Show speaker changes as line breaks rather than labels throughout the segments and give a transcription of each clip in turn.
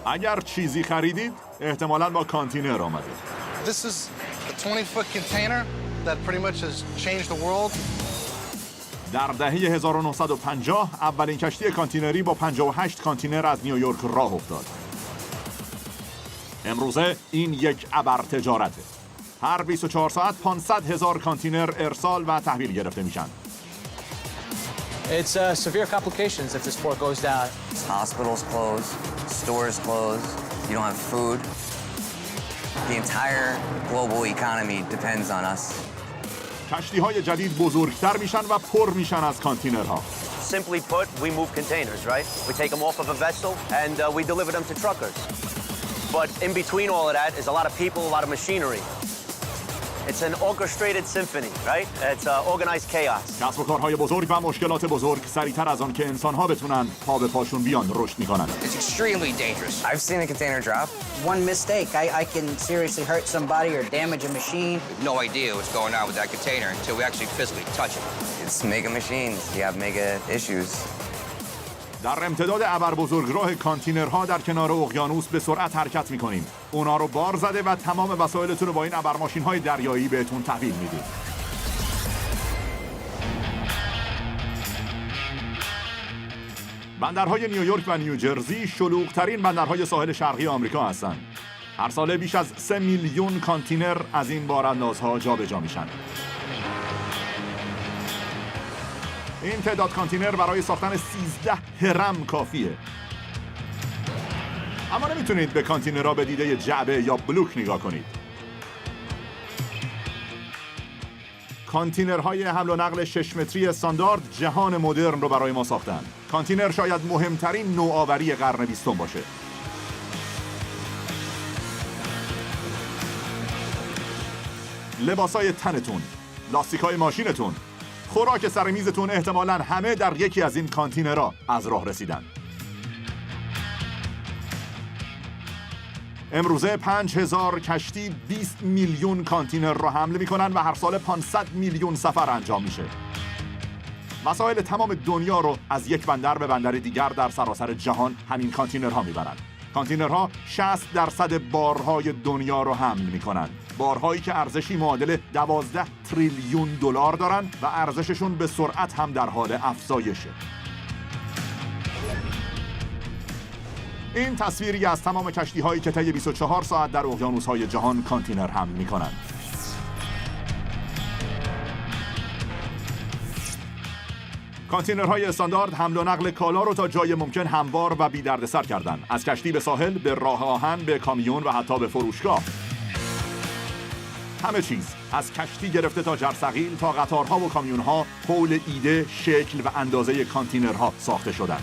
اگر چیزی خریدید احتمالاً با کانتینر آمده.
This is a 20-foot container that pretty much has changed the world.
در دهه 1950 اولین کشتی کانتینری با 58 کانتینر از نیویورک راه افتاد. امروزه این یک ابر تجارته. هر 24 ساعت 500,000 کانتینر ارسال و تحویل گرفته میشن.
It's severe complications if this port goes down.
Hospitals close, stores close, you don't have food. The entire global economy depends on us.
کشتی‌های جدید بزرگتر میشن و پر میشن از کانتینرها.
Simply put, we move containers, right? We take them off of a vessel and we deliver them to truckers. But in between all of that is a lot of people, a lot of machinery. It's an orchestrated symphony, right? It's organized chaos.
کسب و کارهای بزرگ و مشکلات بزرگ سریعتر از آن که انسان‌ها بتونن پا به پاشون بیان رشد می‌کنن.
It's extremely dangerous.
I've seen a container drop.
One mistake, I can seriously hurt somebody or damage a machine.
No idea what's going on with that container until we actually physically touch it.
It's mega machines. You have mega issues.
در امتداد ابربزرگراه کانتینرها در کنار اقیانوس به سرعت حرکت می‌کنیم. اونا رو بار زده و تمام وسایلتون رو با این ابرماشین‌های دریایی بهتون تحویل میدیم. بندرهای نیویورک و نیوجرسی شلوغ‌ترین بندرهای ساحل شرقی آمریکا هستند. هر ساله بیش از 3 میلیون کانتینر از این باراندازها جابجا میشن. این تعداد کانتینر برای ساختن 13 هرم کافیه. اما نمیتونید به کانتینرها به دیده جعبه یا بلوک نگاه کنید. کانتینرهای حمل و نقل 6 متری استاندارد جهان مدرن رو برای ما ساختن. کانتینر شاید مهمترین نوآوری قرن 20 باشه. لباسای تنتون، لاستیکای ماشینتون، خوراک سر میزتون احتمالاً همه در یکی از این کانتینرها از راه رسیدن. امروزه 5000 کشتی 20 میلیون کانتینر را حمل می‌کنن و هر سال 500 میلیون سفر انجام میشه. وسایل تمام دنیا رو از یک بندر به بندر دیگر در سراسر جهان همین کانتینرها میبرن. کانتینرها 60% بارهای دنیا رو حمل می‌کنن. بارهایی که ارزشی معادل 12 تریلیون دلار دارن و ارزششون به سرعت هم در حال افزایشه. این تصویری از تمام کشتی‌هایی که طی 24 ساعت در اقیانوس‌های جهان کانتینر حمل می‌کنن. کانتینرهای استاندارد حمل و نقل کالا رو تا جای ممکن هموار و بی‌دردسر کردن. از کشتی به ساحل، به راه آهن، به کامیون و حتی به فروشگاه. همه چیز از کشتی گرفته تا جرثقیل تا قطارها و کامیونها حول ایده، شکل و اندازه کانتینرها ساخته شدند.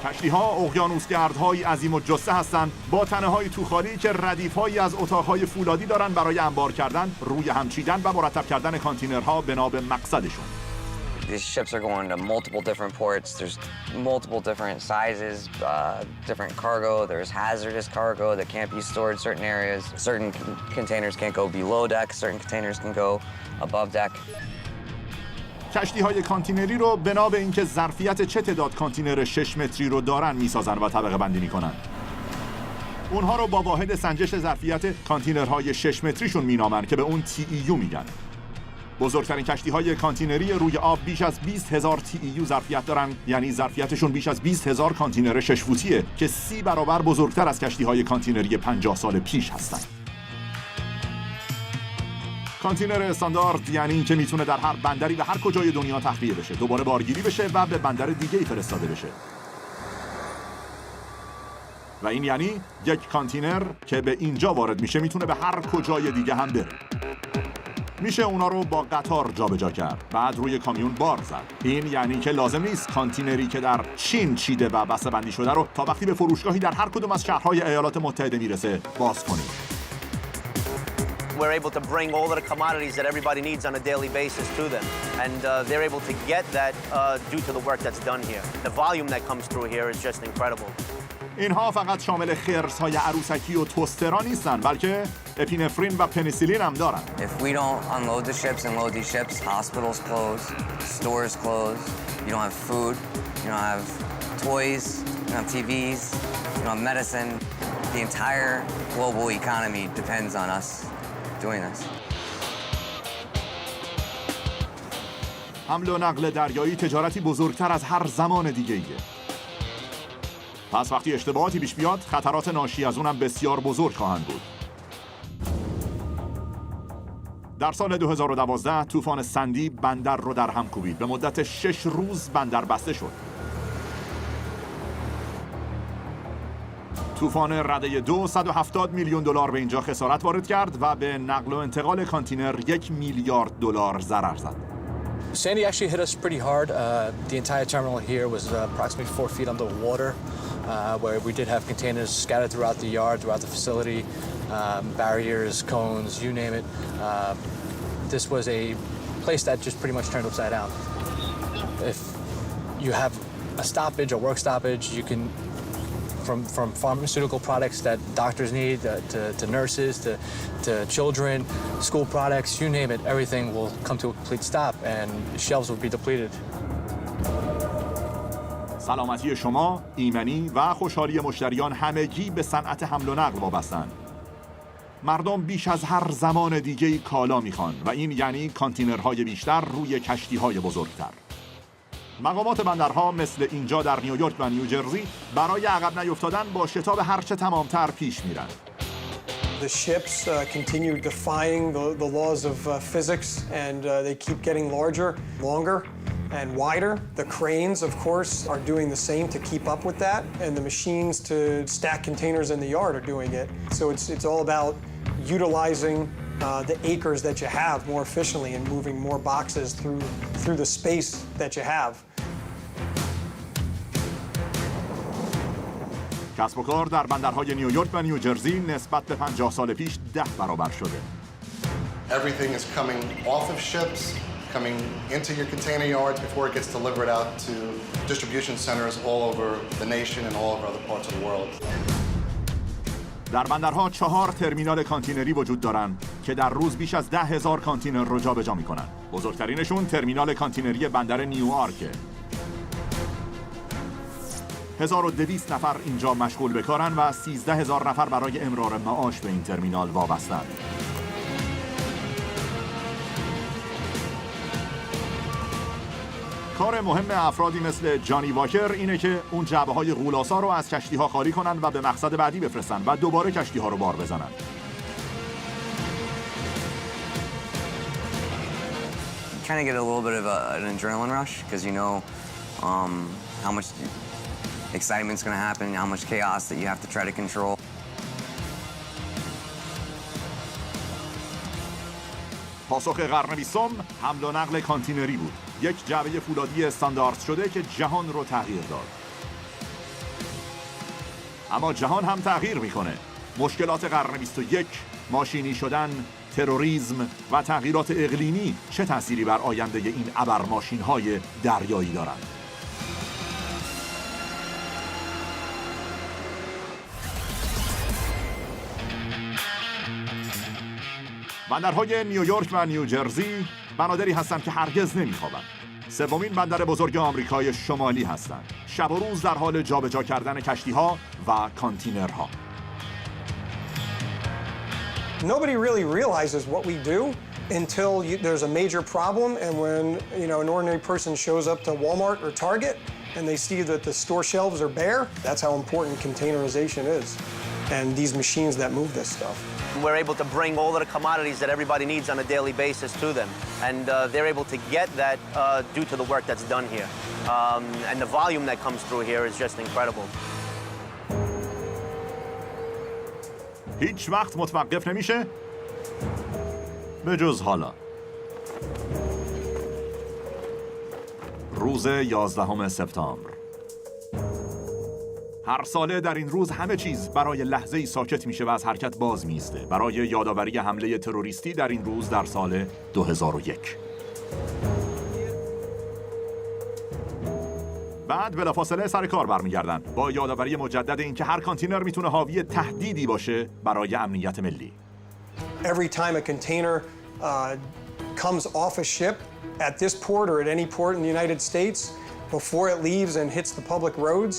کشتی‌ها اقیانوسگردهایی عظیم و جثه هستند با تنه‌های توخالی که ردیف‌هایی از اتاق‌های فولادی دارن برای انبار کردن، روی هم چیدن و مرتب کردن کانتینرها بنا به مقصدشون.
These ships are going to multiple different ports. There's multiple different sizes, different cargo. There's hazardous cargo that can't be stored in certain areas. Certain containers can't go below deck. Certain containers can go above deck.
کشتی‌های کانتینری رو بنا به اینکه ظرفیت چه تعداد کانتینر 6 متری رو دارن میسازن و طبقه بندی میکنن. اونها رو با واحد سنجش ظرفیت کانتینرهای 6 متریشون مینامن که به اون TEU میگن. بزرگترین کشتی‌های کانتینری روی آب بیش از 20,000 TEU ظرفیت دارن، یعنی ظرفیتشون بیش از 20,000 کانتینر 6 فوتیه که 30 برابر بزرگتر از کشتی‌های کانتینری 50 سال پیش هستن. کانتینر استاندارد یعنی اینکه میتونه در هر بندری و هر کجای دنیا تخلیه بشه، دوباره بارگیری بشه و به بندر دیگه‌ای فرستاده بشه. و این یعنی یک کانتینر که به اینجا وارد میشه میتونه به هر کجای دیگه هم بره. میشه اونا رو با قطار جابجا کرد، بعد روی کامیون بار زد. این یعنی که لازم نیست کانتینری که در چین چیده و بسته‌بندی شده رو تا وقتی به فروشگاهی در هر کدوم از شهرهای ایالات متحده میرسه باز کنیم.
We're able to bring all of the commodities that everybody needs on a daily basis to them. And they're able to get that due to the work that's done here. The volume that comes through here is just incredible.
اینها فقط شامل خرس‌های عروسکی و توسترها نیستن، بلکه اپینفرین و پنیسیلین هم دارن.
If we don't unload the ships and load these ships, hospitals close, stores close, you don't have food, you don't have toys, you don't have TVs, you don't have medicine. The entire global economy depends on us doing this.
حمل و نقل دریایی تجارتی بزرگتر از هر زمان دیگه‌ایه. پس وقتی اشتباهاتی پیش بیاد، خطرات ناشی از اونم بسیار بزرگ خواهند بود. در سال 2012 طوفان سندی بندر رو در هم کوبید. به مدت 6 روز بندر بسته شد. طوفان رده 2 $170 میلیون به اینجا خسارت وارد کرد و به نقل و انتقال کانتینر $1 میلیارد ضرر زد.
Sandy actually hit us pretty hard. The entire terminal here was approximately 4 feet under the water, where we did have containers scattered throughout the yard, throughout the facility, barriers, cones, you name it. This was a place that just pretty much turned upside down. If you have a stoppage, a work stoppage, you can, from pharmaceutical products that doctors need, to nurses, to children, school products, you name it, everything will come to a complete stop and shelves will be depleted.
سلامتی شما، ایمنی و خوشحالی مشتریان همگی به صنعت حمل و نقل وابسته‌اند. مردم بیش از هر زمان دیگه‌ای کالا میخوان و این یعنی کانتینرهای بیشتر روی کشتی‌های بزرگتر. مقامات بندرها مثل اینجا در نیویورک و نیوجرسی برای عقب نیفتادن با شتاب هرچه تمامتر پیش میرن.
The ships continue defying the laws of physics and they keep getting larger, longer and wider. The cranes, of course, are doing the same to keep up with that, and the machines to stack containers in the yard are doing it. So it's all about utilizing the acres that you have more efficiently and moving more boxes through the space that you have.
کسب و کار در بندرهای نیویورک و نیوجرسی نسبت به 50 سال پیش 10 برابر شده.
Everything is coming off of ships, coming into your container yards before it gets delivered out to distribution centers all over the nation and all over other parts of the world.
در بندرها 4 ترمینال کانتینری وجود دارند که در روز بیش از 10,000 کانتینر رو جابجا می‌کنن. بزرگترینشون ترمینال کانتینری بندر نیوآرکه. 1200 نفر اینجا مشغول به کارن و 13,000 نفر برای امرار معاش به این ترمینال وابسته‌اند. کار مهم افرادی مثل جانی واکر اینه که اون جعبه‌های غول‌آسا رو از کشتی‌ها خالی کنن و به مقصد بعدی بفرستن و دوباره کشتی‌ها رو بار بزنن.
You kind of get a little bit of an adrenaline rush because you know how much excitement's going to happen, how much chaos that you have to try to control.
پاسخ قرن 20 حمل و نقل کانتینری بود. یک جعبه فولادی استاندارد شده که جهان رو تغییر داد. اما جهان هم تغییر میکنه. مشکلات قرن 21، ماشینی شدن، تروریسم و تغییرات اقلیمی چه تأثیری بر آینده این ابرماشین‌های دریایی دارند؟ بندرهای نیویورک و نیوجرسی بنادری هستند که هرگز نمیخوابند. سومین بندر بزرگ آمریکای شمالی هستند. شب و روز در حال جابجا کردن کشتی‌ها و کانتینرها.
Nobody really realizes what we do until there's a major problem, and when an ordinary person shows up to Walmart or Target and they see that the store shelves are bare. That's how important containerization is, and these machines that move this stuff.
We're able to bring all of the commodities that everybody needs on a daily basis to them, and they're able to get that due to the work that's done here, and the volume that comes through here is just incredible.
هیچ وقت متوقف نمیشه به جز حالا. روز 11 سپتامبر. هر ساله در این روز همه چیز برای لحظه‌ای ساکت میشه و از حرکت باز میسته برای یادآوری حمله تروریستی در این روز در سال 2001. بعد بلافاصله سر کار برمیگردن با یادآوری مجدد اینکه هر کانتینر میتونه حاوی تهدیدی باشه برای امنیت ملی.
Every time a container comes off a ship at this port or at any port in the United States, before it leaves and hits the public roads,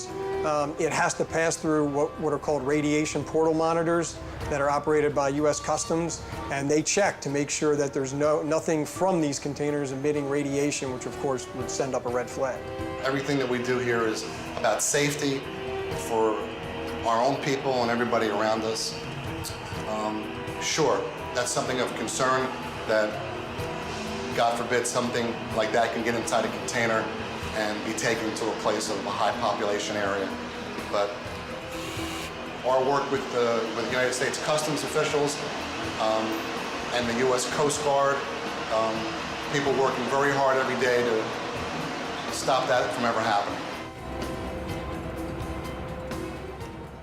it has to pass through what are called radiation portal monitors that are operated by U.S. Customs, and they check to make sure that there's nothing from these containers emitting radiation, which of course would send up a red flag.
Everything that we do here is about safety for our own people and everybody around us. Sure, that's something of concern that, God forbid, something like that can get inside a container and be taken to a place of a high population area. But our work with the United States Customs officials and the U.S. Coast Guard, people working very hard every day to stop that from ever happening.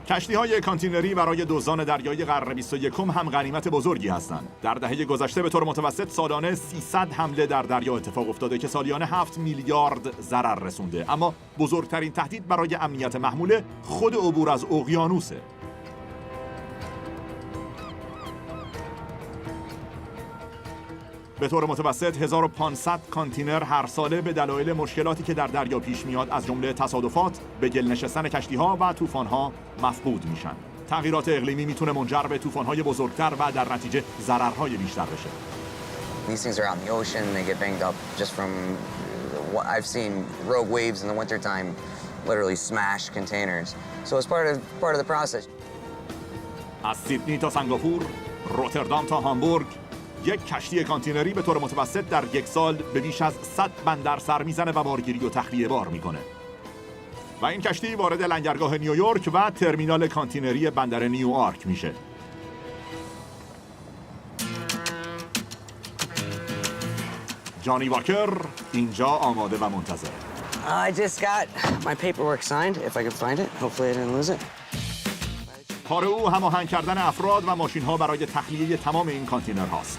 کشتی‌های کانتینری برای دزدان دریایی قرن 21 هم غنیمت بزرگی هستند. در دهه گذشته به طور متوسط سالانه 300 حمله در دریا اتفاق افتاده که سالیانه 7 میلیارد ضرر رسونده. اما بزرگترین تهدید برای امنیت محموله خود عبور از اقیانوسه. به طور متوسط 1500 کانتینر هر ساله به دلایل مشکلاتی که در دریا پیش میاد از جمله تصادفات، به گل نشستن کشتی‌ها و طوفان‌ها مفقود میشن. تغییرات اقلیمی میتونه منجر به طوفان‌های بزرگتر و در نتیجه ضررهای بیشتر بشه.
These things are out in the ocean, they get banged up just from what I've seen rogue waves in the wintertime literally smash containers. So it's part of the process.
از سیدنی تا سنگاپور، روتردام تا هامبورگ، یک کشتی کانتینری به طور متوسط در یک سال به بیش از 100 بندر سر میزنه و بارگیری و تخلیه بار میکنه. و این کشتی وارد لنگرگاه نیویورک و ترمینال کانتینری بندر نیوآرک میشه. جانی واکر اینجا آماده و منتظر.
I just got my paperwork signed, if I could find it. Hopefully I didn't lose it.
کار او هماهنگ کردن افراد و ماشین‌ها برای تخلیه تمام این کانتینرهاست.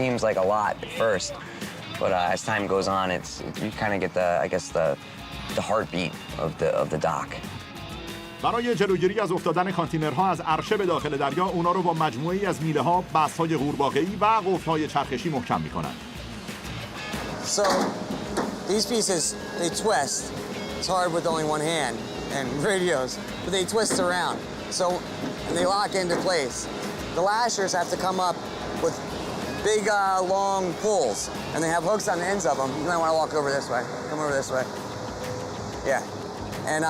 Seems like a lot at first, but as time goes on, you kind of get the heartbeat of the dock.
برای جلوگیری از افتادن کانتینرها از عرشه به داخل دریا، اونا رو با مجموعه‌ای از میله‌ها، بست‌های قورباغه‌ای و قفل‌های چرخشی محکم می‌کنن.
So these pieces they twist. It's hard with only one hand and radios, but they twist around. So and they lock into place. The lashers have to come up with big long pulls, and they have hooks on the ends of them. You might want to walk over this way. Come over this way. Yeah, and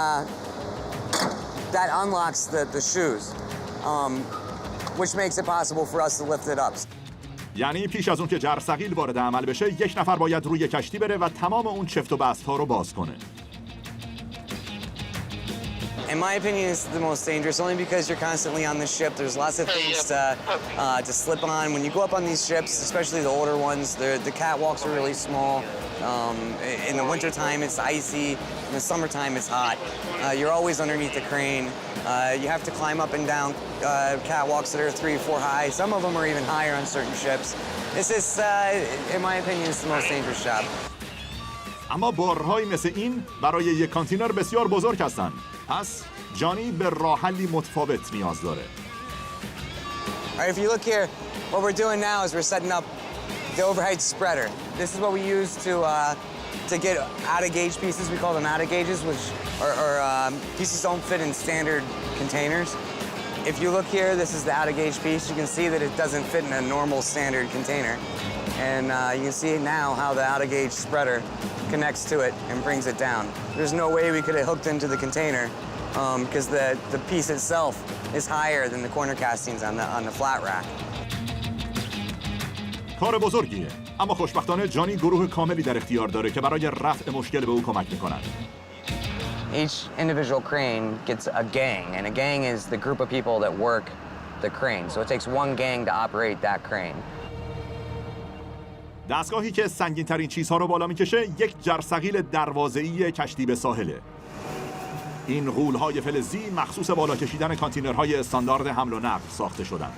that unlocks the shoes, which makes it possible for us to lift it up.
یعنی پیش از اون که جرثقیل وارد عمل بشه، یک نفر باید روی کشتی بره و تمام اون چفت و بست‌ها رو باز کنه.
In my opinion, it's the most dangerous, only because you're constantly on the ship. There's lots of things to slip on. When you go up on these ships, especially the older ones, the catwalks are really small. In the wintertime, it's icy. In the summertime, it's hot. You're always underneath the crane. You have to climb up and down catwalks that are 3 or 4 high. Some of them are even higher on certain ships. This is, in my opinion, it's the most dangerous job.
اما بارهای مثل این برای یک کانتینر بسیار بزرگ هستند. پس جانی به راه حلی متفاوت نیاز داره.
All right, if you look here, what we're doing now is we're setting up the overhead spreader. This is what we use to get out-of-gauge pieces. We call them out-of-gauges, which are pieces don't fit in standard containers. If you look here, this is the out-of-gauge piece. You can see that it doesn't fit in a normal standard container. And you can see now how the out-of-gauge spreader connects to it and brings it down. There's no way we could have hooked into the container because the piece itself is higher than the corner castings on the flat rack.
کار بزرگیه، اما خوشبختانه جانی گروه کاملی در اختیار داره که برای رفع مشکل به او کمک میکنن.
Each individual crane gets a gang, and a gang is the group of people that work the crane. So it takes one gang to operate that crane.
دستگاهی که سنگین ترین چیزها رو بالا میکشه یک جرثقیل دروازه‌ای کشتی به ساحله. این غول‌های فلزی مخصوص بالا کشیدن کانتینرهای استاندارد حمل و نقل ساخته شدن.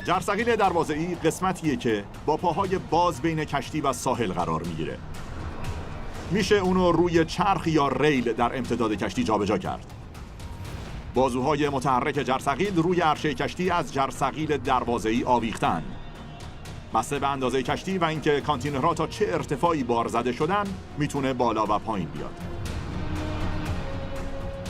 جرثقیل دروازه‌ای قسمتیه که با پاهای باز بین کشتی و ساحل قرار میگیره. میشه اونو روی چرخ یا ریل در امتداد کشتی جابجا کرد. بازوهای متحرک جرثقیل روی عرشه کشتی از جرثقیل دروازه‌ای آویختن. بسته به اندازه کشتی و اینکه کانتینرها تا چه ارتفاعی بار زده شدن میتونه بالا و پایین بیاد.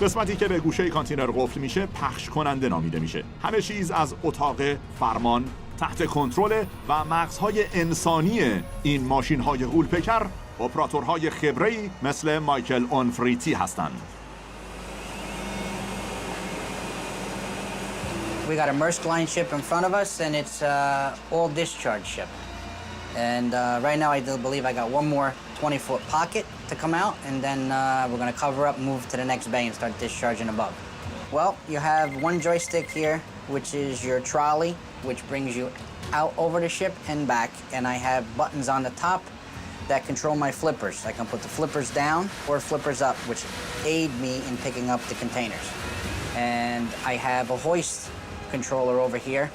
قسمتی که به گوشه کانتینر قفل میشه پخش کننده نامیده میشه. همه چیز از اتاق فرمان تحت کنترل و مغزهای انسانی این ماشین‌های غول‌پیکر اپراتورهای خبره‌ای مثل مایکل اونفریتی هستند.
We got a Maersk line ship in front of us, and it's all discharge ship. And right now, I do believe I got one more 20-foot pocket to come out, and then we're going to cover up, move to the next bay, and start discharging above. Well, you have one joystick here, which is your trolley, which brings you out over the ship and back. And I have buttons on the top that control my flippers. I can put the flippers down or flippers up, which aid me in picking up the containers. And I have a hoist controller over here,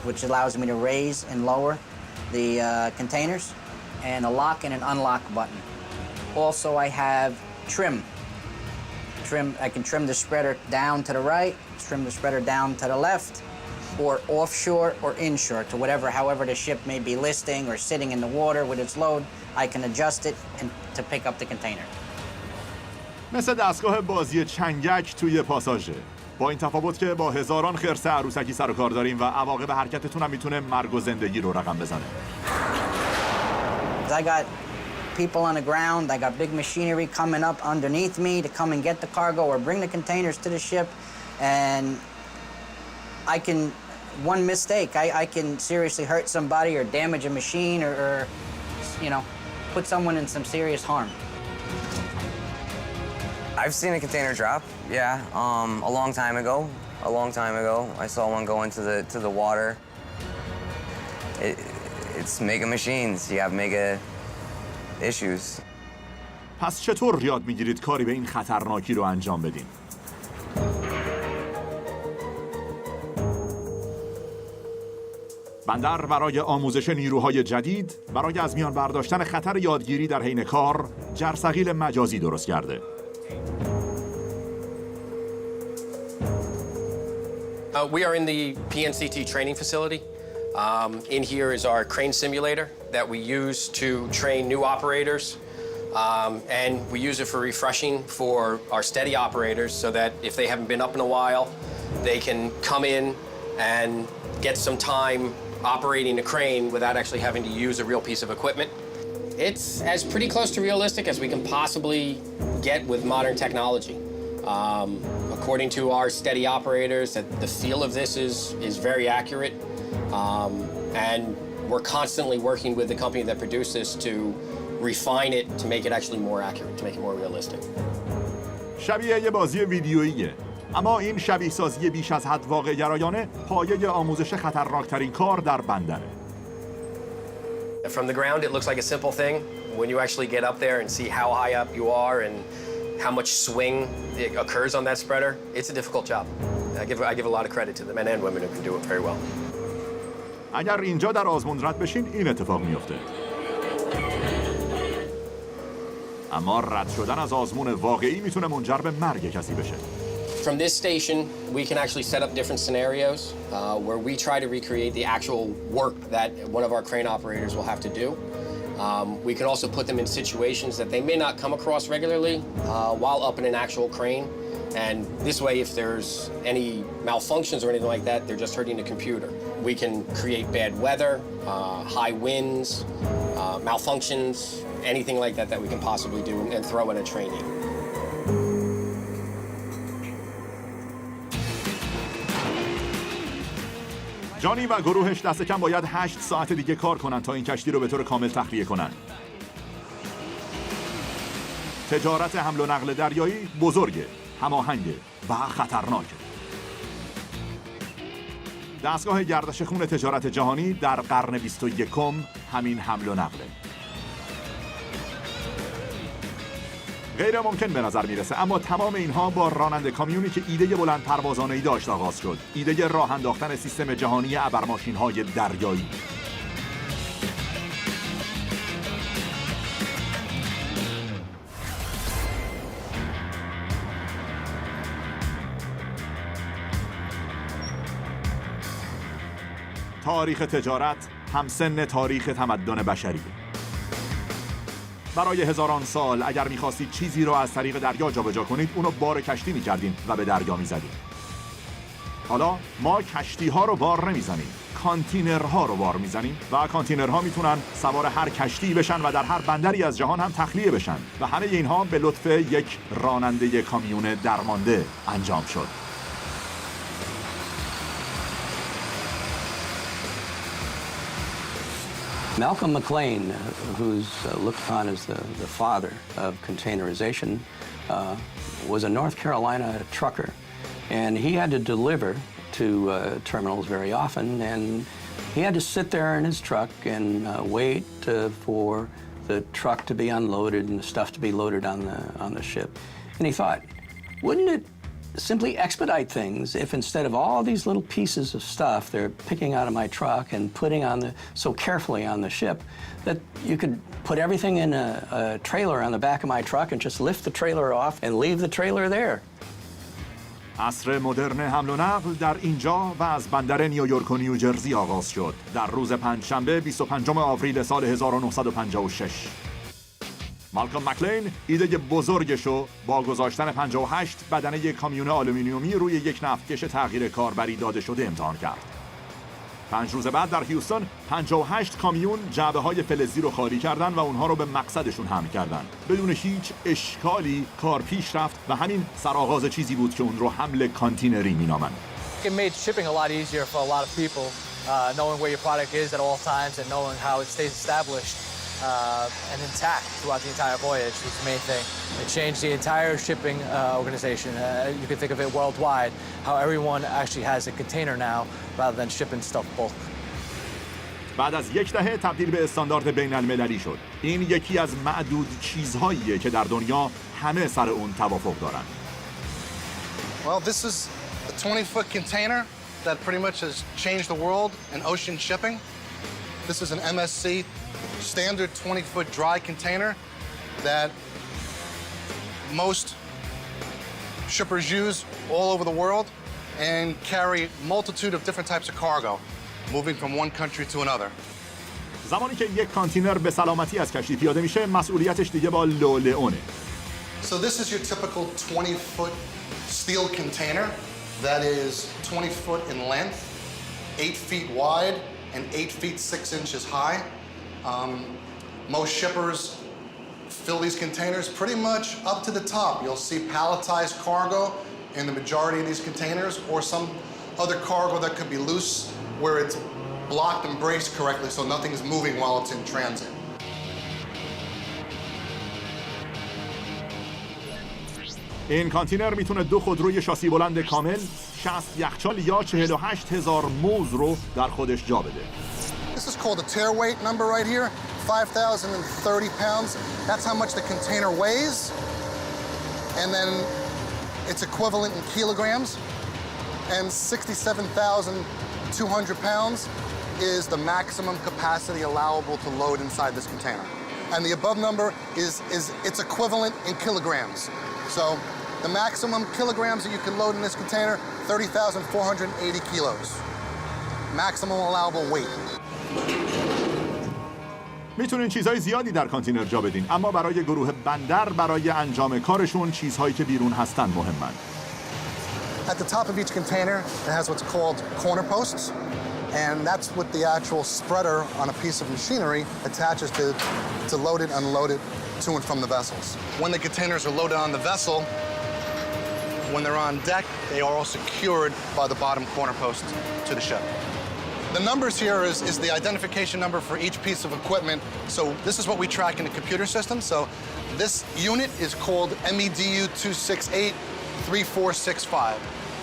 which allows me to raise and lower the containers, and a lock and an unlock button. Also, I have trim. I can trim the spreader down to the right, trim the spreader down to the left, or offshore or inshore, to however the ship may be listing or sitting in the water with its load. I can adjust it and to pick up the container.
مثل دستگاه بازی چنگک توی پاساژه. با این تفاوت که با هزاران خرس عروسکی سر و کار داریم و عواقب حرکتتون هم میتونه مرگ و زندگی رو رقم بزنه.
I got people on the ground, I got big machinery coming up underneath me to come and get the cargo or bring the containers to the ship, and one mistake, I can seriously hurt somebody or damage a machine or put someone in some serious harm.
I've seen a container drop, yeah, a long time ago. I saw one go into the water. It's mega machines. You have mega issues.
پس چطور یاد میگیرید کاری به این خطرناکی رو انجام بدین؟ بندر برای آموزش نیروهای جدید، برای از میان برداشتن خطر یادگیری در حین کار، جرثقیل مجازی درست کرده.
We are in the PNCT training facility. In here is our crane simulator that we use to train new operators. And we use it for refreshing for our steady operators so that if they haven't been up in a while, they can come in and get some time operating a crane without actually having to use a real piece of equipment. It's as pretty close to realistic as we can possibly get with modern technology. According to our steady operators, that the feel of this is very accurate, and we're constantly working with the company that produced this to refine it to make it actually more accurate, to make it more realistic.
شبیه یه بازی ویدیوییه، اما این شبیه سازی بیش از حد واقع گرایانه پایه آموزش خطرناکترین کار در بندره.
From the ground, it looks like a simple thing. When you actually get up there and see how high up you are and how much swing occurs on that spreader, it's a difficult job. I give a lot of credit to the men and women who can do it very well.
اگر اینجا در آزمون رد بشین این اتفاق میفته. اما رد شدن از آزمون واقعی میتونه منجر به مرگ کسی بشه.
From this station, we can actually set up different scenarios where we try to recreate the actual work that one of our crane operators will have to do. We can also put them in situations that they may not come across regularly while up in an actual crane. And this way, if there's any malfunctions or anything like that, they're just hurting the computer. We can create bad weather, high winds, malfunctions, anything like that that we can possibly do and throw in a trainee.
جانی و گروهش دست کم باید 8 ساعت دیگه کار کنن تا این کشتی رو به طور کامل تخلیه کنن. تجارت حمل و نقل دریایی بزرگه، هماهنگه و خطرناکه. دستگاه گردش خون تجارت جهانی در قرن 21 همین حمل و نقله. غیر ممکن به نظر میرسه، اما تمام اینها با راننده کامیونی که ایده بلند پروازانه‌ای داشت آغاز شد. ایده راه انداختن سیستم جهانی ابرماشین‌های دریایی. تاریخ تجارت همسن تاریخ تمدن بشری. برای هزاران سال اگر می‌خواستید چیزی رو از طریق دریا جابجا کنید، اونو بار کشتی می‌کردین و به دریا می‌زدین. حالا ما کشتی‌ها رو بار نمی‌زنیم، کانتینرها رو بار می‌زنیم و کانتینرها میتونن سوار هر کشتی بشن و در هر بندری از جهان هم تخلیه بشن و همه اینها به لطف یک راننده کامیون درمانده انجام شد.
Malcolm McLean, who's looked upon as the father of containerization, was a North Carolina trucker, and he had to deliver to terminals very often, and he had to sit there in his truck and wait for the truck to be unloaded and the stuff to be loaded on the ship. And he thought, wouldn't it simply expedite things if instead of all these little pieces of stuff they're picking out of my truck and putting so carefully on the ship, that you could put everything in a trailer on the back of my truck and just lift the trailer off and leave the trailer there.
عصر مدرن حمل و نقل در اینجا و از بندر نیویورک و نیوجرسی آغاز شد در روز پنجشنبه 25 آوریل سال 1956. مالکوم مکلین ایده بزرگشو با گذاشتن 58 بدنه کامیون آلومینیومی روی یک نفتکش تغییر کاربری داده شده امتحان کرد. 5 روز بعد در هیوستون 58 کامیون جعبه‌های فلزی رو خالی کردن و اونها رو به مقصدشون حمل کردن. بدون هیچ اشکالی کار پیش رفت و همین سرآغاز چیزی بود که اون رو حمل کانتینری می‌نامند.
It made shipping a lot easier for a lot of people, knowing where your product is at all times and knowing how it stays established and intact throughout the entire voyage was the main thing. It changed the entire shipping organization. You can think of it worldwide, how everyone actually has a container now rather than shipping stuff bulk.
بعد از یک دهه تبدیل به استاندارد بین المللی شد. این یکی از معدود چیزهاییه که در دنیا همه سر اون توافق دارن.
Well, this is a 20-foot container that pretty much has changed the world in ocean shipping. This is an MSC standard 20-foot dry container that most shippers use all over the world and carry multitude of different types of cargo, moving from one country to another.
زمانی که یک کانتینر به سلامتی از کشتی پیاده میشه، مسئولیتش دیگه با لولئونه.
So this is your typical 20-foot steel container that is 20 foot in length, 8 feet wide, and 8 feet 6 inches high. Most shippers fill these containers pretty much up to the top. You'll see palletized cargo in the majority of these containers, or some other cargo that could be loose where it's blocked and braced correctly so nothing is moving while it's in transit.
این کانتینر میتونه 2 خودروی شاسی بلند کامل، 60 یخچال یا 48,000 موز رو در خودش جا بده.
This is called a tear weight number right here, 5,030 pounds. That's how much the container weighs. And then it's equivalent in kilograms. And 67,200 pounds is the maximum capacity allowable to load inside this container. And the above number is it's equivalent in kilograms. So the maximum kilograms that you can load in this container, 30,480 kilos. Maximum allowable weight.
میتونین چیزهای زیادی در کانتینر جا بدین، اما برای گروه بندر برای انجام کارشون چیزهایی که بیرون هستن مهمن.
At the top of each container, it has what's called corner posts, and that's what the actual spreader on a piece of machinery attaches to load it, unload it to and from the vessels. When the containers are loaded on the vessel, when they're on deck, they are all secured by the bottom corner post to the ship. The numbers here is the identification number for each piece of equipment. So this is what we track in the computer system. So this unit is called MEDU 2683465.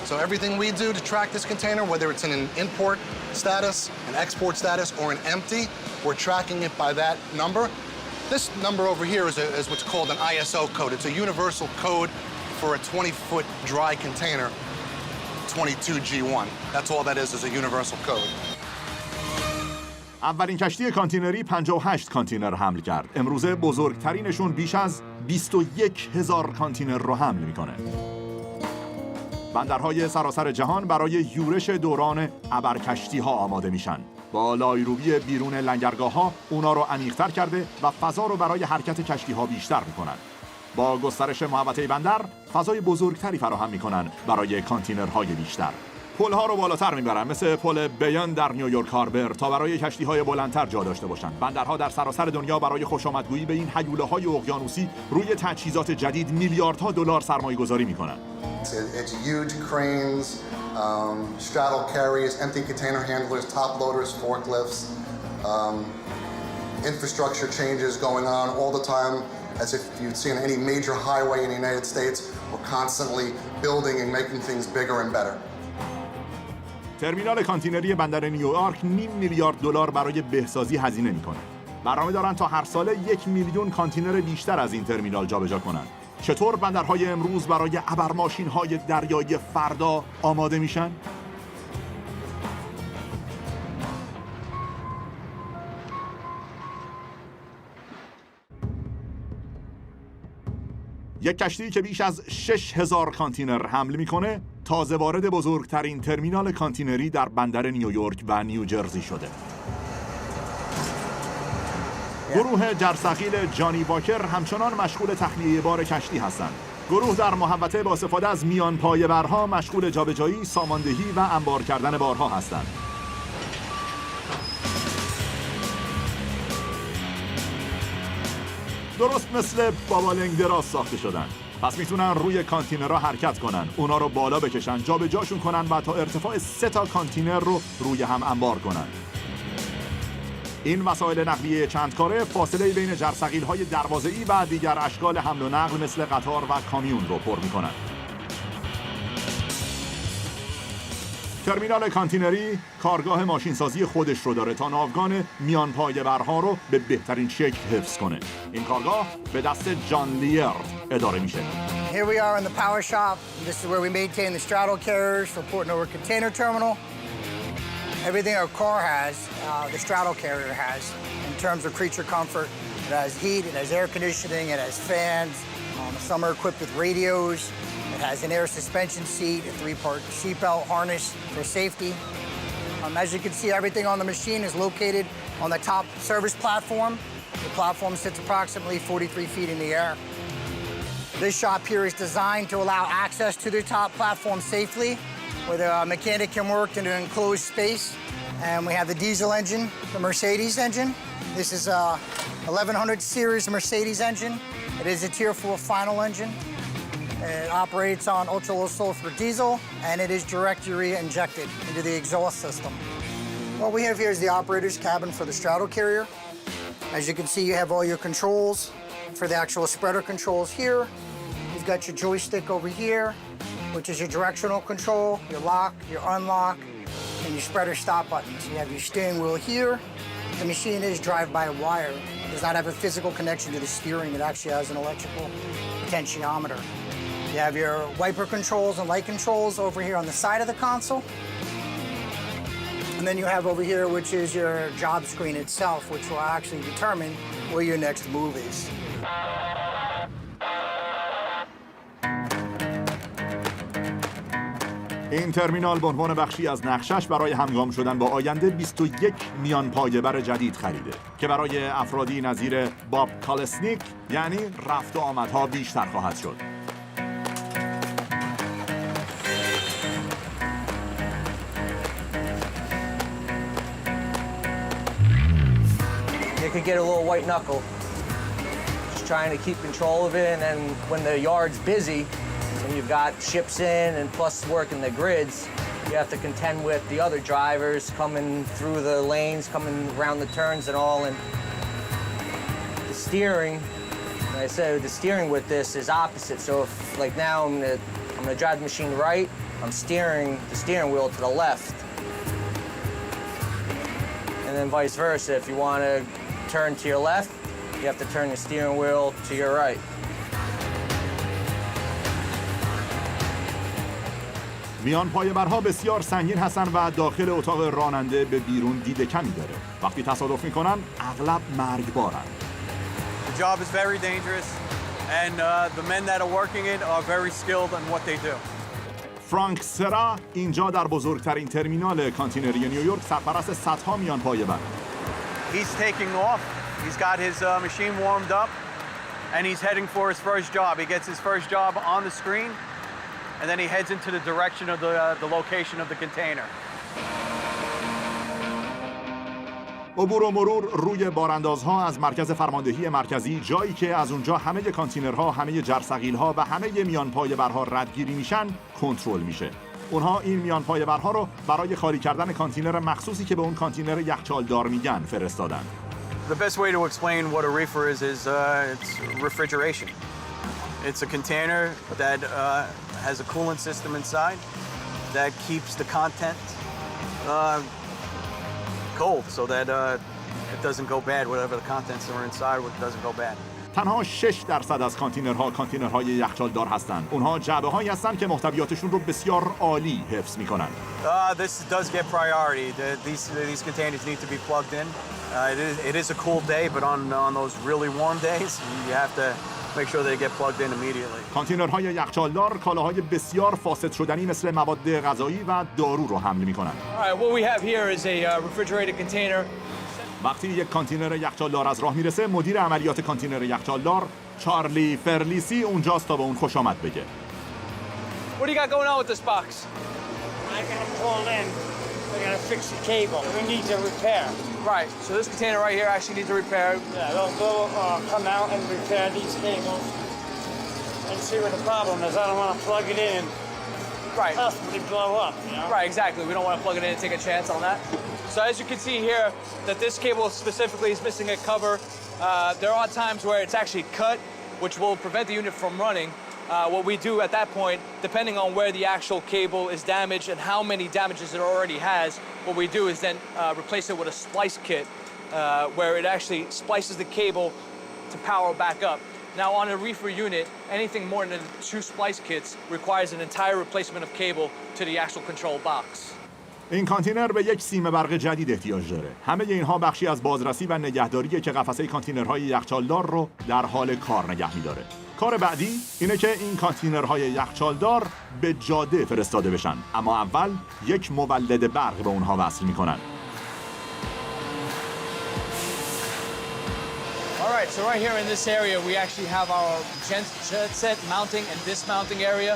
So everything we do to track this container, whether it's in an import status, an export status, or an empty, we're tracking it by that number. This number over here is what's called an ISO code. It's a universal code for a 20-foot dry container, 22G1. That's all that is a universal code.
اولین کشتی کانتینری 58 کانتینر حمل کرد. امروزه بزرگترینشون بیش از 21,000 کانتینر رو حمل میکنه. بندرهای سراسر جهان برای یورش دوران ابرکشتی ها آماده میشن. با لایروبی بیرون لنگرگاه ها اونا رو عمیق‌تر کرده و فضا رو برای حرکت کشتی ها بیشتر میکنن. با گسترش محوطه بندر فضای بزرگتری فراهم میکنن برای کانتینرهای بیشتر. پل‌ها رو بالاتر میبرن، مثل پل بیان در نیویورک هاربر، تا برای کشتی‌های بلندتر جا داشته باشند. بندرها در سراسر دنیا برای خوشامدگویی به این هیوله‌های اقیانوسی روی تجهیزات جدید میلیاردها دلار سرمایه‌گذاری میکنن.
It's huge cranes, straddle carriers, empty container handlers, top loaders, forklifts, infrastructure changes going on all the time. As if you'd see on any major highway in the United States, we're constantly building and making things bigger and better.
ترمینال کانتینری بندر نیویورک $500 میلیارد برای بهسازی هزینه میکنه. برنامه دارن تا هر ساله 1 میلیون کانتینر بیشتر از این ترمینال جابجا کنن. چطور بندرهای امروز برای ابرماشین‌های دریایی فردا آماده میشن؟ یک کشتی که بیش از 6,000 کانتینر حمل میکنه، تازه وارد بزرگترین ترمینال کانتینری در بندر نیویورک و نیوجرسی شده. گروه جرثقیل جانی واکر همچنان مشغول تخلیه بار کشتی هستند. گروه در محوطه با استفاده از میان پایه‌برها مشغول جابجایی، ساماندهی و انبار کردن بارها هستند. درست مثل بابالنگ دراز ساخته شدن. پس میتونن روی کانتینرها حرکت کنن، اونا رو بالا بکشن، جابجاشون کنن و تا ارتفاع 3 تا کانتینر رو روی هم انبار کنن. این وسایل نقلیه چند کاره فاصله بین جرثقیل‌های دروازه‌ای و دیگر اشکال حمل و نقل مثل قطار و کامیون رو پر میکنن. ترمینال کانتینری کارگاه ماشینسازی خودش رو داره تا ناوگان میان پایه‌برها رو به بهترین شکل حفظ کنه. این کارگاه به دست جان لیرد اداره میشه.
Here we are in the power shop. This is where we maintain the straddle carriers for Port Newark Container Terminal. Everything our car has, the straddle carrier has, in terms of creature comfort. It has heat, it has air conditioning, it has fans. Some are equipped with radios. It has an air suspension seat, a 3-part seatbelt harness for safety. As you can see, everything on the machine is located on the top service platform. The platform sits approximately 43 feet in the air. This shop here is designed to allow access to the top platform safely, where the mechanic can work in an enclosed space. And we have the diesel engine, the Mercedes engine. This is a 1100 series Mercedes engine. It is a Tier 4 final engine. It operates on ultra-low sulfur diesel, and it is directly injected into the exhaust system. What we have here is the operator's cabin for the straddle carrier. As you can see, you have all your controls for the actual spreader controls here. You've got your joystick over here, which is your directional control, your lock, your unlock, and your spreader stop buttons. You have your steering wheel here. The machine is drive-by-wire. It does not have a physical connection to the steering. It actually has an electrical potentiometer. You have your wiper controls and light controls over here on the side of the console. And then you have over here, which is your job screen itself, which will actually determine where your next move is.
این ترمینال به عنوان بخشی از نقشش برای همگام شدن با آینده 21 میان پایه‌بر جدید خریده که برای افرادی نظیر باب کالسنیک یعنی رفت و آمدها بیشتر خواهد شد.
You could get a little white knuckle, just trying to keep control of it, and then when the yard's busy, and you've got ships in and plus working the grids, you have to contend with the other drivers coming through the lanes, coming around the turns and all, and the steering, like I said, the steering with this is opposite. So if, like now, I'm gonna drive the machine right, I'm steering the steering wheel to the left. And then vice versa, if you want to turn to your left,
you have to turn the steering wheel to your right.
میان پایه‌برها بسیار سنگین هستن و داخل اتاق راننده به بیرون دید کمی داره. وقتی تصادف میکنن اغلب مرگبارن.
The job is very dangerous and the men that are working it are very skilled in what they do.
فرانک سرا اینجا در بزرگترین ترمینال کانتینری نیویورک سرپرست صدها میان پایه‌بر.
He's taking off. He's got his machine warmed up and he's heading for his first job. He gets his first job on the screen and then he heads into the direction of the location of the container.
عبور و مرور روی باراندازها از مرکز فرماندهی مرکزی، جایی که از اونجا همه کانتینرها، همه جرثقیل‌ها و همه میان پایه‌برها ردگیری میشن، کنترل میشه. اونها این میان پایه‌برها رو برای خالی کردن کانتینر مخصوصی که به اون کانتینر یخچالدار میگن فرستادن.
The best way to explain what a reefer is it's refrigeration. It's a container that has a coolant system inside that keeps the content cold so that it doesn't go bad. Whatever the contents are inside, it doesn't go bad.
تنها 6% از کانتینرهای یخچالدار هستند. اونها جعبه‌هایی هستند که محتویاتشون رو بسیار عالی حفظ می‌کنن.
This does get priority. These containers need to be plugged in. It is a cool day, but on those really warm days, you have to make sure they get plugged in immediately.
کانتینرهای یخچالدار کالاهای بسیار فاسد شدنی مثل مواد غذایی و دارو رو حمل می‌کنن.
All right, what we have here is a refrigerated container.
وقتی یک کانتینر یخچالدار از راه میرسه، مدیر عملیات کانتینر یخچالدار چارلی فرلیسی اونجاست تا به اون خوش آمد بگه.
What do you got going on with this box?
I got them pulled in. I gotta fix the cable. It needs a repair.
Right, so this container right here actually needs a repair.
Yeah, they'll go come out and repair these cables and see what the problem is. I don't want to plug it in and possibly blow up, you know?
Right, exactly. We don't want to plug it in and take a chance on that. So as you can see here, that this cable specifically is missing a cover. There are times where it's actually cut, which will prevent the unit from running. What we do at that point, depending on where the actual cable is damaged and how many damages it already has, what we do is then replace it with a splice kit where it actually splices the cable to power back up. Now on a reefer unit, anything more than 2 splice kits requires an entire replacement of cable to the actual control box.
این کانتینر به یک سیم برق جدید احتیاج داره. همه اینها بخشی از بازرسی و نگهداریه که قفسه کانتینرهای یخچالدار رو در حال کار نگه می‌داره. کار بعدی اینه که این کانتینرهای یخچالدار به جاده فرستاده بشن، اما اول یک مولد برق به اونها وصل می‌کنن.
All right, so right here in this area, we actually have our genset mounting and dismounting area.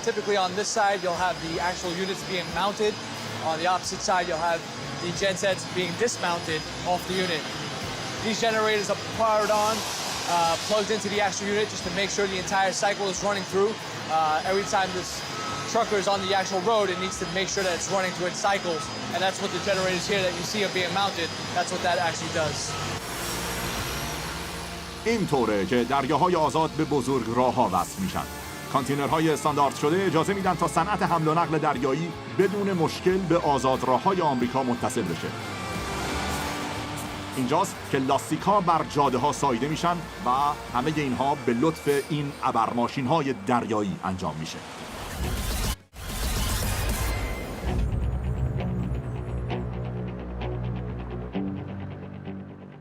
Typically on this side, you'll have the actual units being mounted. On the opposite side, you'll have the gensets being dismounted off the unit. These generators are powered on, plugged into the actual unit just to make sure the entire cycle is running through. Every time this trucker is on the actual road, it needs to make sure that it's running through its cycles. And that's what the generators here that you see are being mounted, that's what that actually does.
این طوره که دریاهای آزاد به بزرگ راه‌ها وصل میشن. کانتینرهای استاندارد شده اجازه میدن تا صنعت حمل و نقل دریایی بدون مشکل به آزادراه‌های آمریکا متصل بشه. اینجاست که لاستیک‌ها بر جاده‌ها ساییده میشن و همه اینها به لطف این ابرماشین‌های دریایی انجام میشه.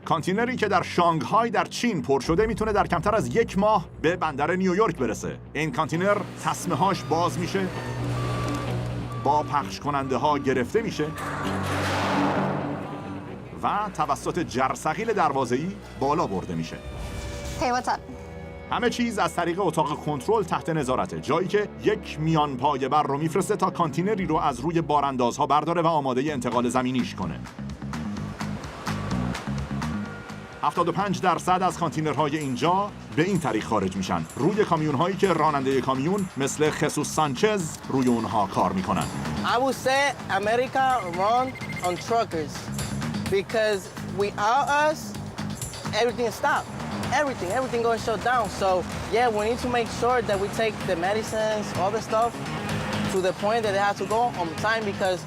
کانتینری که در شانگهای در چین پر شده میتونه در کمتر از 1 ماه به بندر نیویورک برسه. این کانتینر تسمه‌هاش باز میشه، با پخش کننده ها گرفته میشه و توسط جرثقیل دروازه‌ای بالا برده میشه.
Hey, what's up?
همه چیز از طریق اتاق کنترل تحت نظارته، جایی که یک میان پایه‌بر رو میفرسته تا کانتینری رو از روی باراندازها برداره و آماده انتقال زمینیش کنه. 75% از کانتینرهای اینجا به این طریق خارج میشن، روی کامیون هایی که راننده کامیون مثل خصوص سانچز روی اونها کار میکنن.
I would say America run on truckers because without us everything stop. Everything going shut down. So yeah, we need to make sure that we take the medicines, all the stuff to the point that they have to go on time because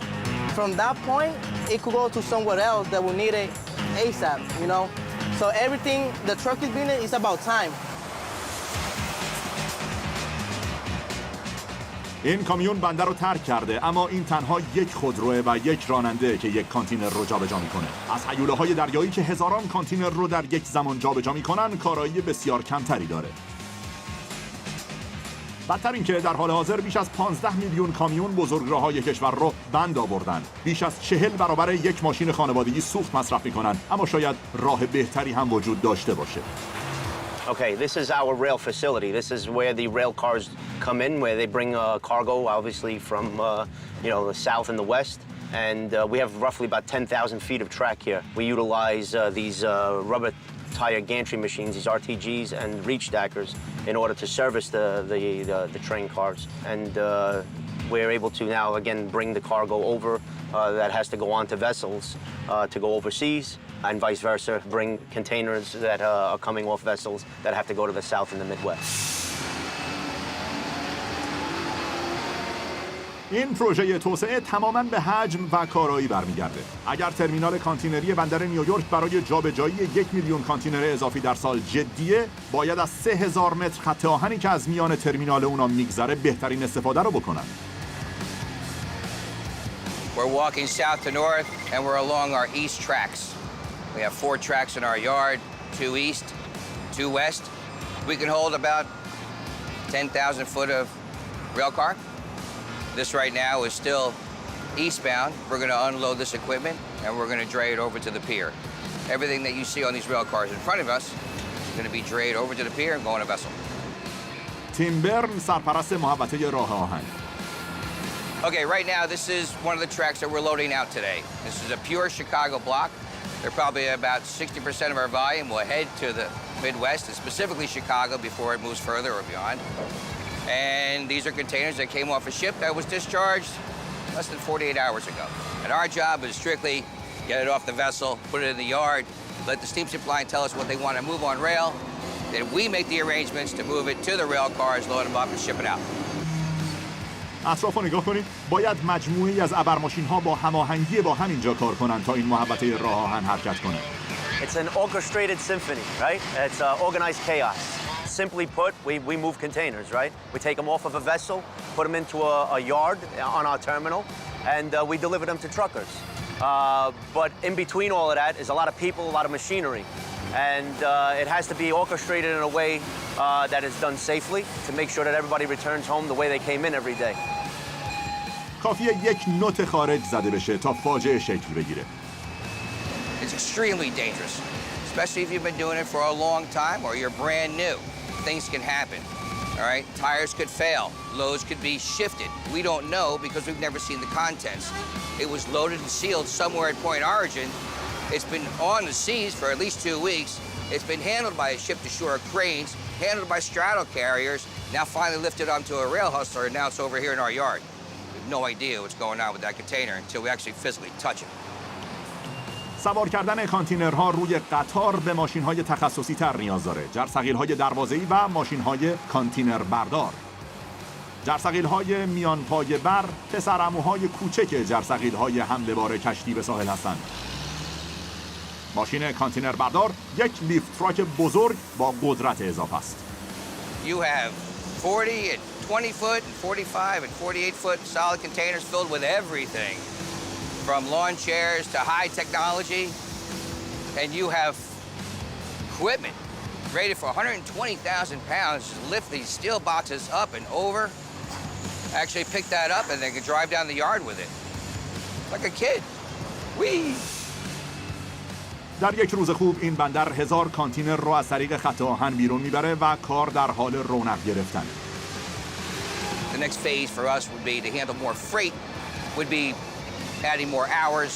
from that point it could go to somewhere else that will need it ASAP, you know. So everything the truck is doing is about time.
این کامیون بندر رو ترک کرده، اما این تنها یک خودروه و یک راننده که یک کانتینر رو جابجا میکنه. از هیوله‌های دریایی که هزاران کانتینر رو در یک زمان جابجا میکنن، کارایی بسیار کمتری داره. بدتر این که در حال حاضر بیش از 15 میلیون کامیون بزرگراه‌های کشور رو بند آوردن. بیش از 40 برابر یک ماشین خانوادگی سوخت مصرف میکنن، اما شاید راه بهتری هم وجود داشته باشه.
Okay, this is our rail facility. This is where the rail cars come in, where they bring cargo, obviously, from the south and the west. And we have roughly about 10,000 feet of track here. We utilize these rubber tire gantry machines, these RTGs, and reach stackers in order to service the train cars. And we're able to now, again, bring the cargo over that has to go onto vessels to go overseas. And vice versa, bring containers that are coming off vessels that have to go to the south and the Midwest.
این پروژه توسعه تماماً به حجم و کارایی برمیگرده. اگر ترمینال کانتینری بندر نیویورک برای جابجایی 1 میلیون کانتینر اضافی در سال جدیه، باید از 3000 متر خط آهنی که از میان ترمینال اونا میگذره بهترین استفاده رو بکنن.
We're walking south to north and we're along our east tracks. We have 4 tracks in our yard, 2 east, 2 west. We can hold about 10,000 foot of rail car. This right now is still eastbound. We're going to unload this equipment and we're going to dray it over to the pier. Everything that you see on these rail cars in front of us is going to be drayed over to the pier and go on a vessel.
تیم برن سرپرست محوطه راه آهن.
Okay, right now this is one of the tracks that we're loading out today. This is a pure Chicago block. They're probably about 60% of our volume will head to the Midwest, and specifically Chicago before it moves further or beyond. And these are containers that came off a ship that was discharged less than 48 hours ago. And our job is strictly get it off the vessel, put it in the yard, let the steamship line tell us what they want to move on rail. Then we make the arrangements to move it to the rail cars, load them up, and ship it out.
اطراف رو نگاه کنید. باید مجموعی از ابرماشین ها با هماهنگی با همینجا کار کنن تا این محوطه راه آهن حرکت کنه.
It's an orchestrated symphony, right? It's organized chaos. Simply put, we move containers, right? We take them off of a vessel, put them into a yard on our terminal, and we deliver them to truckers. But in between all of that is a lot of people, a lot of machinery. And it has to be orchestrated in a way that is done safely to make sure that everybody returns home the way they came in every day.
کافیه یک نوت خارج زده بشه تا فاجعه شکل بگیره.
It's extremely dangerous, especially if you've been doing it for a long time or you're brand new. Things can happen, all right? Tires could fail, loads could be shifted. We don't know because we've never seen the contents. It was loaded and sealed somewhere at point origin. It's been on the seas for at least 2 weeks. It's been handled by ship-to-shore cranes, handled by straddle carriers, now finally lifted onto a rail hustler, and now it's over here in our yard. We have no idea what's going on with that container until we actually physically touch it.
سوار کردن کانتینرها روی قطار به ماشین‌های تخصصی تر نیاز داره. جرثقیل‌های دروازه‌ای و ماشین‌های کانتینر بردار. جرثقیل‌های میان پایه بر پسرعموهای کوچک جرثقیل‌های حمله بار کشتی به ساحل هستند. ماشین کانتینر بردار یک لیفت تراک بزرگ با قدرت اضافه است.
You have 40 and 20 foot and 45 and 48 foot solid containers filled with everything from lawn chairs to high technology, and you have equipment rated for 120,000 pounds to lift these steel boxes up and over, actually pick that up and they can drive down the yard with it like a kid. Whee!
در یک روز خوب این بندر 1000 کانتینر رو از طریق خط آهن بیرون میبره و کار در حال رونق گرفتن.
The next phase for us would be to handle more freight, would be adding more hours,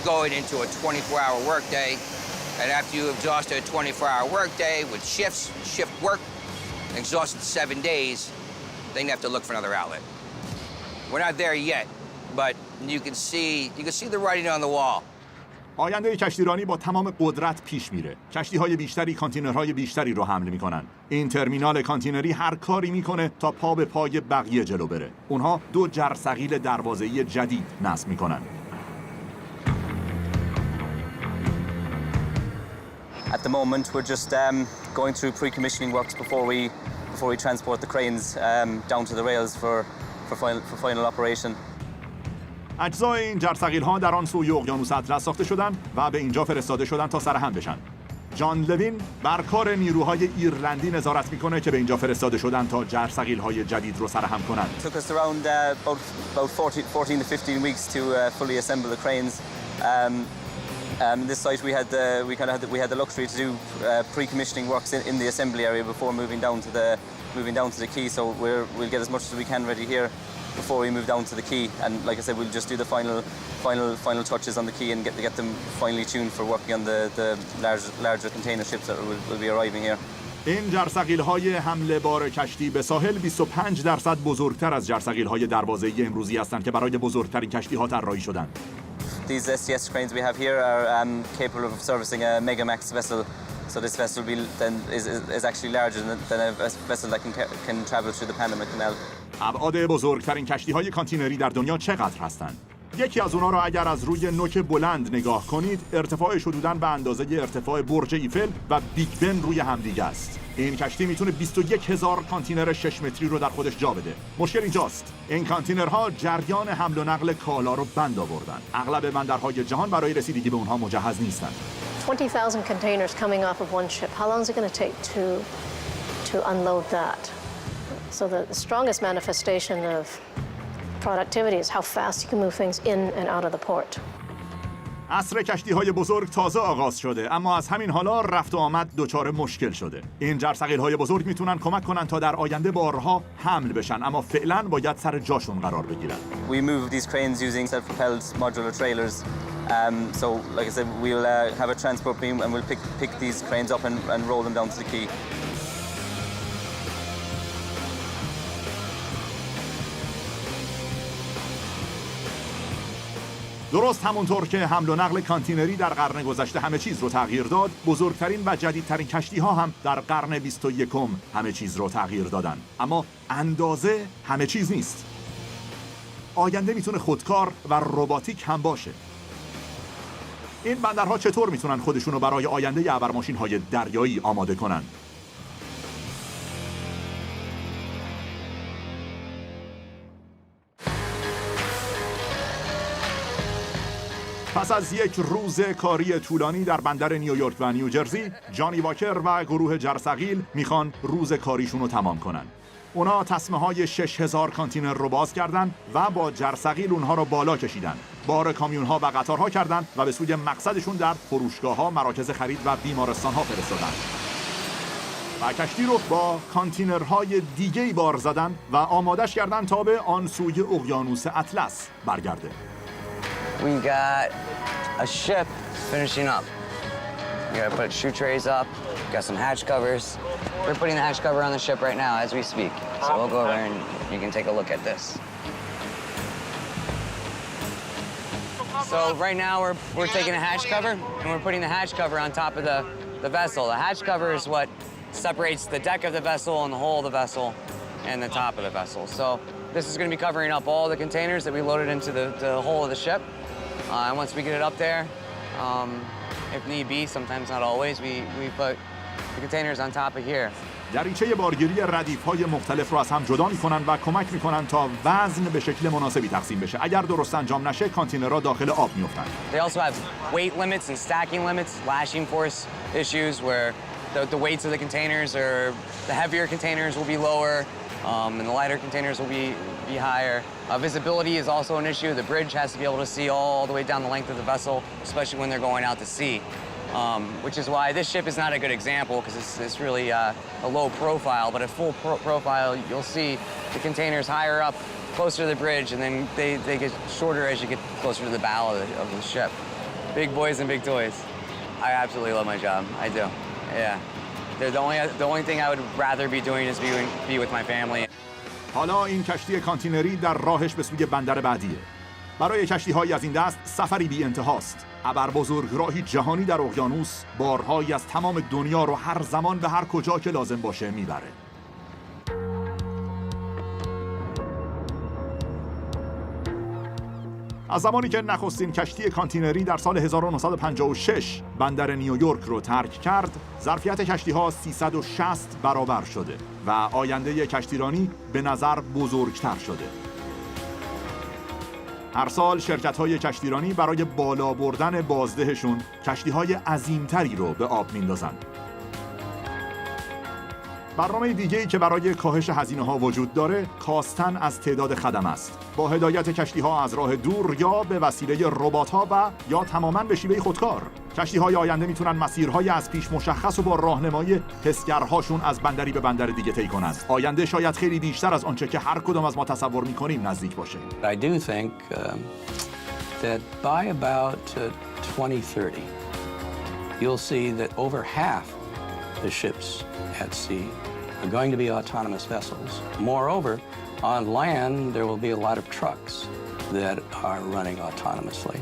going into a 24-hour workday, and after you exhaust a 24-hour workday with shifts, shift work, exhausted 7 days, then you have to look for another outlet. We're not there yet, but you can see the writing on the wall.
آینده کشتیرانی با تمام قدرت پیش میره. کشتی‌های بیشتری کانتینرهای بیشتری رو حمل میکنن. این ترمینال کانتینری هر کاری میکنه تا پا به پای بقیه جلو بره. اونها 2 جرثقیل دروازه‌ای جدید نصب میکنن.
At
the moment, we're just going through pre-commissioning works before we transport the cranes down to the rails for final operation.
اجزای این جرثقیل‌ها در آن سوی اقیانوس اطلس ساخته شدند و به اینجا فرستاده شدند تا سرهم بشن. جان لوین بر کار نیروهای ایرلندی نظارت میکنه که به اینجا فرستاده شدند تا جرثقیل‌های جدید رو سرهم کنند.
It took us around about 14 to 15 weeks to fully assemble the cranes. This site we had the luxury to do pre-commissioning works in the assembly area before moving down to the quay. So we'll get as much as we can ready here before we move down to the quay. And like I said, we'll just do the final touches on the quay and get them finally tuned for working on the larger container ships that will be arriving here.
این جرثقیل‌های حمله بار کشتی به ساحل 25% بزرگتر از جرثقیل‌های دروازه‌ای امروزی هستند که برای بزرگترین کشتی‌ها طراحی شدند.
These STS cranes we have here are capable of servicing a Megamax vessel. So this vessel is actually larger than a vessel that can travel through the Panama Canal.
ابعاد بزرگترین کشتی‌های کانتینری در دنیا چقدر هستند؟ یکی از اونها را اگر از روی نوک بلند نگاه کنید، ارتفاعش حدوداً به اندازه ارتفاع برج ایفل و بیگ بن روی همدیگه است. این کشتی میتونه 21,000 کانتینر 6 متری رو در خودش جا بده. مشکل اینجاست. این کانتینرها جریان حمل و نقل کالا رو بند آوردن. اغلب بندرهای جهان برای رسیدگی به اونها مجهز نیستند.
20,000 containers coming off of one ship. How long is it going to take to unload that? So the strongest manifestation of productivity is how fast you can move things in and out of the port.
عصر کشتی‌های بزرگ تازه آغاز شده، اما از همین حالا رفت و آمد دچار مشکل شده. این جرثقیل‌های بزرگ میتونن کمک کنن تا در آینده بارها حمل بشن، اما فعلا باید سر جاشون قرار بگیرن.
We move these cranes using self-propelled modular trailers. So like I said, we'll have a transport beam and we'll pick these cranes up and roll them down to the quay.
درست همونطور که حمل و نقل کانتینری در قرن گذشته همه چیز رو تغییر داد، بزرگترین و جدیدترین کشتی‌ها هم در قرن 21 همه چیز رو تغییر دادن. اما اندازه همه چیز نیست. آینده میتونه خودکار و رباتیک هم باشه. این بندرها چطور میتونن خودشونو برای آینده ابرماشین‌های دریایی آماده کنن؟ پس از یک روز کاری طولانی در بندر نیویورک و نیوجرسی، جانی واکر و گروه جرثقیل میخوان روز کاریشون رو تمام کنن. اونا تسمه‌های 6,000 کانتینر رو باز کردن و با جرثقیل اونها رو بالا کشیدن. بار کامیون‌ها و قطارها کردن و به سوی مقصدشون در فروشگاه‌ها، مراکز خرید و بیمارستان‌ها فرستادن. و کشتی رو با کانتینرهای دیگه‌ای بار زدن و آمادش کردن تا به آن سوی اقیانوس اطلس برگرده.
We got a ship finishing up. We gotta put shoe trays up, got some hatch covers. We're putting the hatch cover on the ship right now as we speak. So we'll go over and you can take a look at this. So right now we're taking a hatch cover and we're putting the hatch cover on top of the vessel. The hatch cover is what separates the deck of the vessel and the hull of the vessel and the top of the vessel. So this is going to be covering up all the containers that we loaded into the hull of the ship. And once we get it up there, if need be, sometimes not always, we put the containers on top of here.
دریچه بارگیری ردیف‌های مختلف رو از هم جدا می‌کنن و کمک می‌کنن تا وزن به شکل مناسبی تقسیم بشه. اگر درست انجام نشه، کانتینرها داخل آب می‌افتن.
They also have weight limits and stacking limits, lashing force issues where the weights of the containers are, the heavier containers will be lower, and the lighter containers will be higher. Visibility is also an issue. The bridge has to be able to see all the way down the length of the vessel, especially when they're going out to sea. Which is why this ship is not a good example because it's really a low profile, but at full profile, you'll see the containers higher up, closer to the bridge, and then they get shorter as you get closer to the bow of the ship. Big boys and big toys. I absolutely love my job. I do. Yeah. The only thing I would rather be doing is be with my family.
حالا این کشتی کانتینری در راهش به سوی بندر بعدیه. برای کشتی‌هایی از این دست سفری بی انتهاست. ابربزرگراهی جهانی در اقیانوس بارهایی از تمام دنیا رو هر زمان به هر کجا که لازم باشه میبره. از زمانی که نخستین کشتی کانتینری در سال 1956 بندر نیویورک رو ترک کرد، ظرفیت کشتی‌ها 360 برابر شده و آینده کشتیرانی به نظر بزرگتر شده. هر سال شرکت‌های کشتیرانی برای بالا بردن بازدهشون کشتی‌های عظیم‌تری رو به آب میندازند. برنامه دیگه‌ای که برای کاهش هزینه‌ها وجود داره، کاستن از تعداد خدم است. با هدایت کشتی‌ها از راه دور یا به وسیله ربات‌ها و یا تماماً به شیوه خودکار. کشتی‌های آینده میتونن مسیرهای از پیش مشخص و با راهنمایی حسگرهاشون از بندری به بندر دیگه طی کنند. آینده شاید خیلی بیشتر از آنچه که هر کدام از ما تصور می‌کنیم نزدیک باشه.
I do think that by about 2030 you'll see that over half the ships at sea are going to be autonomous vessels. Moreover, on land there will be a lot of trucks that are running autonomously.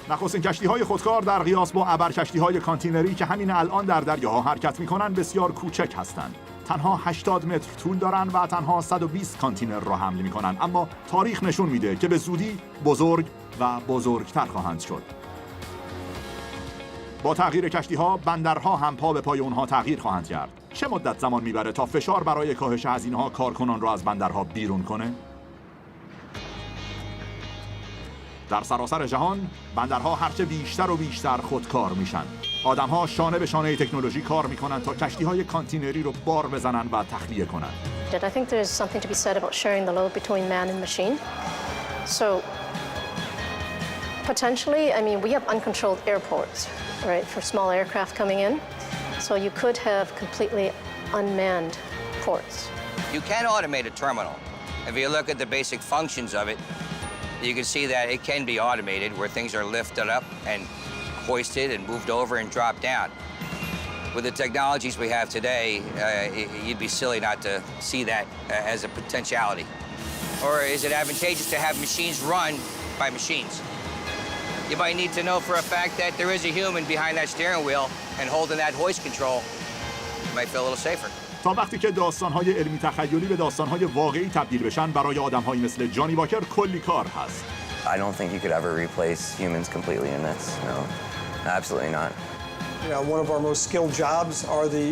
نخستین کشتی‌های خودکار در قیاس با ابرکشتی‌های کانتینری که همین الان در دریاها حرکت می‌کنند بسیار کوچک هستند. تنها 80 متر طول دارند و تنها 120 کانتینر را حمل می‌کنند، اما تاریخ نشون میده که به زودی بزرگ و بزرگتر خواهند شد. با تغییر کشتی‌ها، بندرها هم پا به پای اونها تغییر خواهند کرد. چه مدت زمان میبره تا فشار برای کاهش هزینه‌ها کارکنان را از بندرها بیرون کنه؟ در سراسر جهان، بندرها هرچه بیشتر و بیشتر خودکار میشن. آدم‌ها شانه به شانه تکنولوژی کار میکنن تا کشتی‌های کانتینری رو بار بزنن و تخلیه کنن.
I think there's something to be said about sharing the load between man and machine. So potentially, I mean, we have uncontrolled airports, right, for small aircraft coming in. So you could have completely unmanned ports.
You can automate a terminal. If you look at the basic functions of it, you can see that it can be automated where things are lifted up and hoisted and moved over and dropped down. With the technologies we have today, you'd be silly not to see that as a potentiality. Or is it advantageous to have machines run by machines? You might need to know for a fact that there is a human behind that steering wheel and holding that hoist control. You might feel a little safer.
تا وقتی که داستان‌های علمی تخیلی به داستان‌های واقعی تبدیل بشن، برای آدم‌هایی مثل جانی واکر کلی کار هست.
I don't think you could ever replace humans completely in this. No, absolutely not.
You know, one of our most skilled jobs are the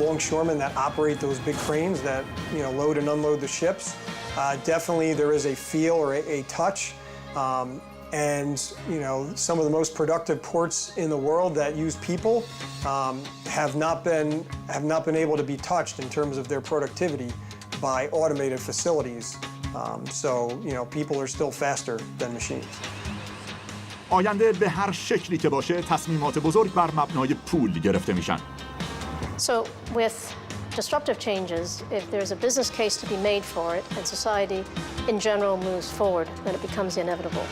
longshoremen that operate those big cranes that, you know, load and unload the ships. Definitely there is a feel or a touch. And, you know, some of the most productive ports in the world that use people have not been able to be touched in terms of their productivity by automated facilities. So, you know, people are still faster than machines.
آینده به هر شکلی که باشه تصمیمات بزرگ بر مبنای پول گرفته میشن.
So with disruptive changes, if there's a business case to be made for it and society in general moves forward, then it becomes inevitable.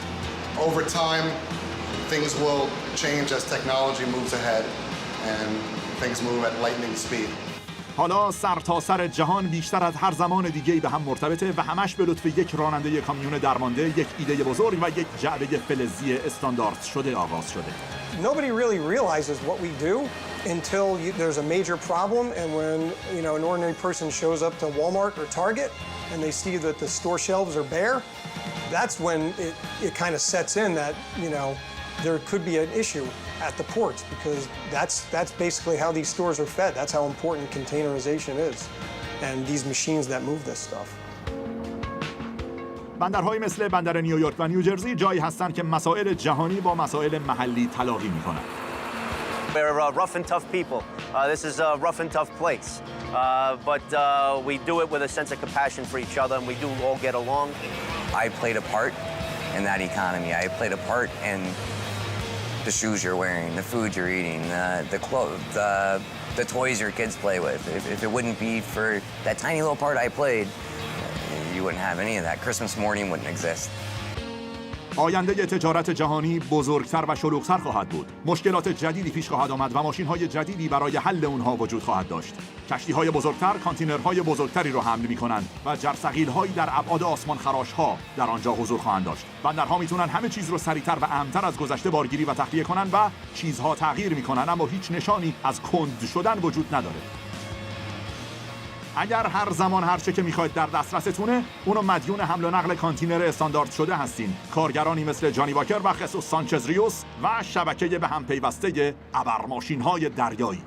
Over time, things will change as technology moves ahead and things move at lightning speed.
حالا سرتاسر جهان بیشتر از هر زمان دیگه‌ای به هم مرتبطه و همش به لطف یک راننده کامیون درمانده، یک ایده بزرگ و یک جعبه فلزی استاندارد شده آغاز شده.
Nobody really realizes what we do until there's a major problem, and when, you know, an ordinary person shows up to Walmart or Target and they see that the store shelves are bare, that's when it kind of sets in that, you know, there could be an issue at the ports, because that's basically how these stores are fed. That's how important containerization is, and these machines that move this stuff.
بندرهای مثل بندر نیویورک و نیوجرسی جایی هستند که مسائل جهانی با مسائل محلی تلاقی می‌کنند.
We're rough and tough people. This is a rough and tough place, but we do it with a sense of compassion for each other, and we do all get along.
I played a part in that economy. I played a part in the shoes you're wearing, the food you're eating, the clothes, the toys your kids play with. If it wouldn't be for that tiny little part I played, you wouldn't have any of that. Christmas morning wouldn't exist.
آینده تجارت جهانی بزرگتر و شلوغ‌تر خواهد بود. مشکلات جدیدی پیش خواهد آمد و ماشین‌های جدیدی برای حل اونها وجود خواهد داشت. کشتی‌های بزرگتر کانتینرهای بزرگتری را حمل می‌کنند و جرثقیل‌هایی در ابعاد آسمان خراش‌ها در آنجا حضور خواهند داشت. بندرها می‌تونن همه چیز رو سریعتر و امن‌تر از گذشته بارگیری و تخلیه کنند و چیزها تغییر می‌کنند، اما هیچ نشانی از کند شدن وجود نداره. اگر هر زمان هر چه که میخواید در دسترستونه، اونو مدیون حمل و نقل کانتینر استاندارد شده هستین. کارگرانی مثل جانی واکر و خصوص سانچز ریوس و شبکه به هم پیوسته ابرماشین‌های دریایی.